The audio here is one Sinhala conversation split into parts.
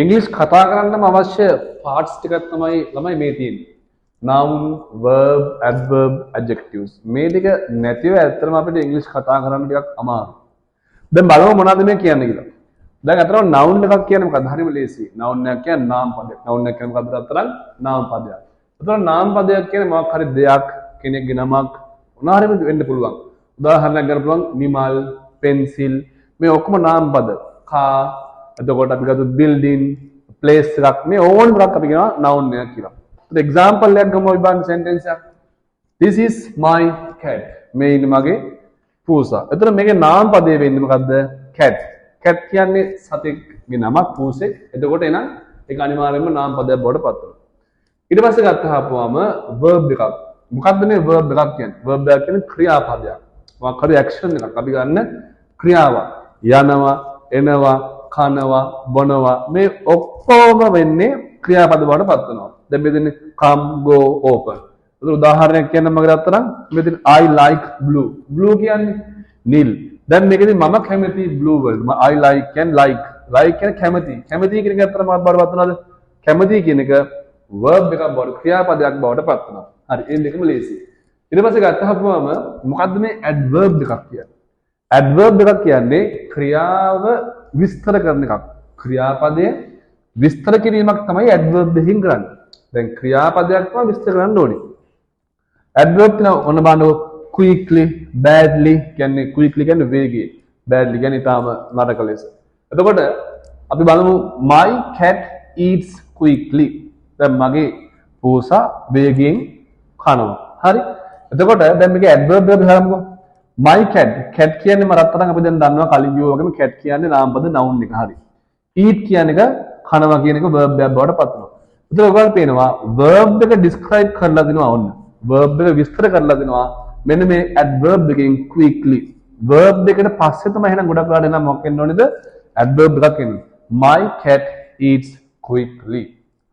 ඉංග්‍රීසි කතා කරන්නම අවශ්‍ය parts ටිකක් තමයි ළමයි මේ තියෙන්නේ. noun, verb, adverb, adjectives. මේ ටික නැතිව ඇත්තටම අපිට ඉංග්‍රීසි කතා කරන්න ටිකක් අමාරුයි. දැන් බලමු මොනවද මේ කියන්නේ කියලා. දැන් අතරම noun එකක් කියන්නේ මොකක්ද? හරිම ලේසියි. noun එක කියන්නේ නාම පදයක්. noun එක කියන්නේ මොකක්ද අතරම්? නාම පදයක්. අතරම නාම පදයක් කියන්නේ මොකක් හරි දෙයක්, කෙනෙක්ගේ නමක් මොනවා හරි වෙන්න පුළුවන්. උදාහරණයක් ගන්න පුළුවන් නිමල්, පෙන්සිල් මේ ඔක්කොම නාම පද. car එතකොට අපි ගත්ත building, place එකක් මේ ඕන එකක් අපි කියනවා noun එක කියලා. ඒත් example එකක් ගමු අපි බලන්න sentence එකක්. This is my cat. මේ ඉන්නේ මගේ පූසා. එතන මේකේ නාම පදේ වෙන්නේ මොකද්ද? cat. cat කියන්නේ සතෙක්ගේ නමක් පූසෙක්. එතකොට එනං ඒක අනිවාර්යයෙන්ම නාම පදයක් බවට පත් වෙනවා. ඊට පස්සේ ගත්තාම verb එකක්. මොකද්ද මේ verb එකක් කියන්නේ? verb එක කියන්නේ ක්‍රියාපදයක්. මොකක් හරි action එකක්. අපි ගන්න ක්‍රියාවක්. යනවා, එනවා, කනවා, බොනවා මේ ඔක්කොම වෙන්නේ ක්‍රියාපද බවට පත් වෙනවා. දැන් මෙතන come, go, open. ඒක උදාහරණයක් කියන්න මම ගත්තා නම් මෙතන I like blue. blue කියන්නේ නිල්. දැන් මේකෙදි මම කැමති blue වලට. I like කියන්නේ like. like කියන්නේ කැමති. කැමති කියන එක අතර මොකක්ද බවට පත් වෙනවද? කැමති කියන එක verb එකක් බවට ක්‍රියාපදයක් බවට පත් වෙනවා. හරි. ඒ දෙකම ලේසියි. ඊට පස්සේ ගත්තහම මොකද්ද මේ adverb එකක් කියන්නේ? adverb එකක් කියන්නේ ක්‍රියාව විස්තර කරන එකක්. ක්‍රියාපදය විස්තර කිරීමක් තමයි adverb එකකින් කරන්නේ. දැන් ක්‍රියාපදයක් තමයි විස්තර කරන්න ඕනේ. adverb කියන ඔන්න බලන්න quickly, badly කියන්නේ quickly කියන්නේ වේගයෙන්. badly කියන්නේ ඊටාම නරක ලෙස. එතකොට අපි බලමු my cat eats quickly. දැන් මගේ පූසා වේගයෙන් කනවා. හරි. එතකොට දැන් මේකේ adverb එක බලමුකෝ. my cat කියන්නේ මරතරන් අපි දැන් දන්නවා කලින් කිව්වා වගේම cat කියන්නේ නාමපද noun එක. හරි. eat කියන එක කනවා කියන එක verb එකක් බවට පත් වෙනවා. ඒතර ඔයගොල්ලෝ පේනවා verb එක describe කරලා දෙනවා ඔන්න. verb එක විස්තර කරලා දෙනවා. මෙන්න මේ adverb එකෙන් quickly. verb එකට පස්සේ තමයි එහෙනම් ගොඩක් වෙලාට එනවා මොකක් වෙන්න ඕනේද? adverb එකක් එන්නේ. my cat eats quickly.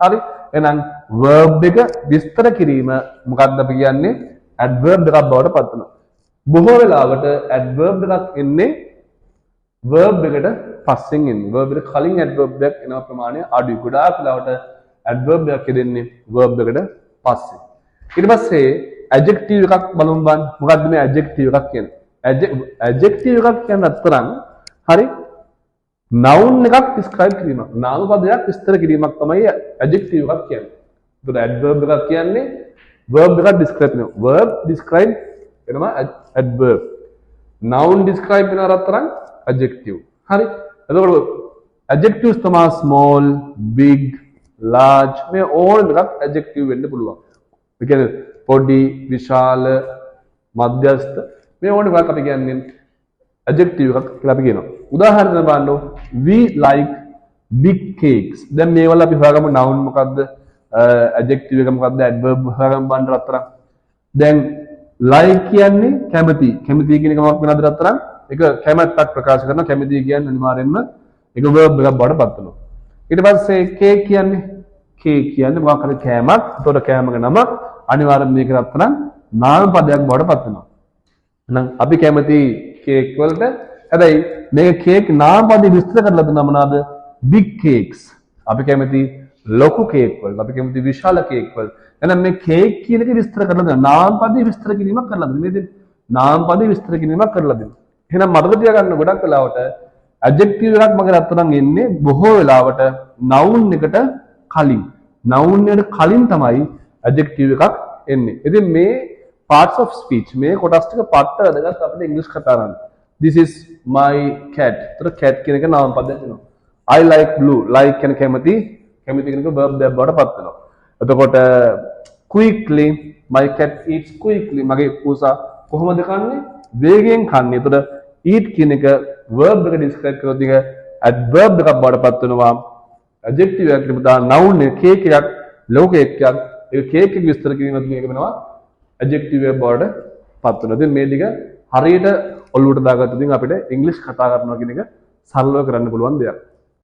හරි. එහෙනම් verb එක විස්තර කිරීම මොකක්ද අපි කියන්නේ? adverb එකක් බවට පත් වෙනවා. බොහෝ වෙලාවට adverb එකක් එන්නේ verb එකට පස්සෙන් එන්නේ. verb එකට කලින් adverb එකක් එන ප්‍රමාණය අඩුයි. ගොඩාක් වෙලාවට adverb එකක් එන්නේ verb එකට පස්සේ. ඊට පස්සේ adjective එකක් බලමු බලන්න. මොකක්ද මේ adjective එකක් කියන්නේ? adjective එකක් කියන්නේ අතරන් හරි noun එකක් describe කිරීමක්. නාම පදයක් විස්තර කිරීමක් තමයි adjective එකක් කියන්නේ. ඒතකොට adverb එකක් කියන්නේ verb එකක් describe කරනවා. verb describe වෙනවා adverb. noun describe වෙනවා අතරන් adjective. හරි. එතකොට adjectives තමයි small, big, large මේ ඕන එකක් adjective වෙන්න පුළුවන්. ඒ කියන්නේ පොඩි, විශාල, මධ්‍යස්ථ මේ ඕන එකක් අපි කියන්නේ adjective එකක් කියලා අපි කියනවා. උදාහරණයක් බලන්න we like big cakes. දැන් මේවල අපි හොයාගමු noun මොකද්ද? adjective එක මොකද්ද? adverb හොයාගමු බලන්න අතරන්. දැන් like කියන්නේ කැමති. කැමති කියන එක මොකක් වෙනවද අතරන්? ඒක කැමැත්තක් ප්‍රකාශ කරනවා. කැමති කියන්නේ අනිවාර්යෙන්ම ඒක verb එකක් බවට පත් වෙනවා. ඊට පස්සේ cake කියන්නේ මොකක් හරි කෑමක්. ඒතකොට කෑමක නම අනිවාර්යෙන් මේක අතරන් නාම පදයක් බවට පත් වෙනවා. එහෙනම් අපි කැමති cake වලට හැබැයි මේක cake නාම පදේ විස්තර කරලා දුන්නා මොනවාද? big cakes. අපි කැමති ලොකු cake වලට. අපි කැමති විශාල cake වලට. එහෙනම් මේ cake කියන එක විස්තර කරලා දෙනවා. නාම පදේ විස්තර කිරීමක් කරලා දෙනවා. නේද? නාම පදේ විස්තර කිරීමක් කරලා දෙනවා. එහෙනම් මතක තියාගන්න ගොඩක් වෙලාවට adjective එකක් මගේ අතරන් එන්නේ බොහෝ වෙලාවට noun එකට කලින්. noun එකට කලින් තමයි adjective එකක් එන්නේ. ඉතින් මේ parts of speech මේ කොටස් ටික පට්ට වැදගත් අපිට ඉංග්‍රීසි කතා කරන්න. This is my cat. ඒතර cat කියන එක නාම පදයක් වෙනවා. I like blue. like කියන කැමති කියන එක verb එකක් බවට පත් වෙනවා. එතකොට quickly my cat eats quickly. මගේ පූසා කොහොමද කන්නේ? වේගයෙන් කන්නේ. එතකොට eat කියන එක verb එක describe කරොත් ඒක adverb එකක් බවට පත් වෙනවා. adjective එකක් තිබුණා noun එක cake එකක් ලෝක එකක් ඒ cake එක විස්තර කිරීමත් මේක වෙනවා adjective එක බවට පත් වෙනවා. ඉතින් මේ ටික හරියට ඔළුවට දාගත්තොත් ඉතින් අපිට ඉංග්‍රීසි කතා කරනවා කියන එක සරලව කරන්න පුළුවන් දෙයක්.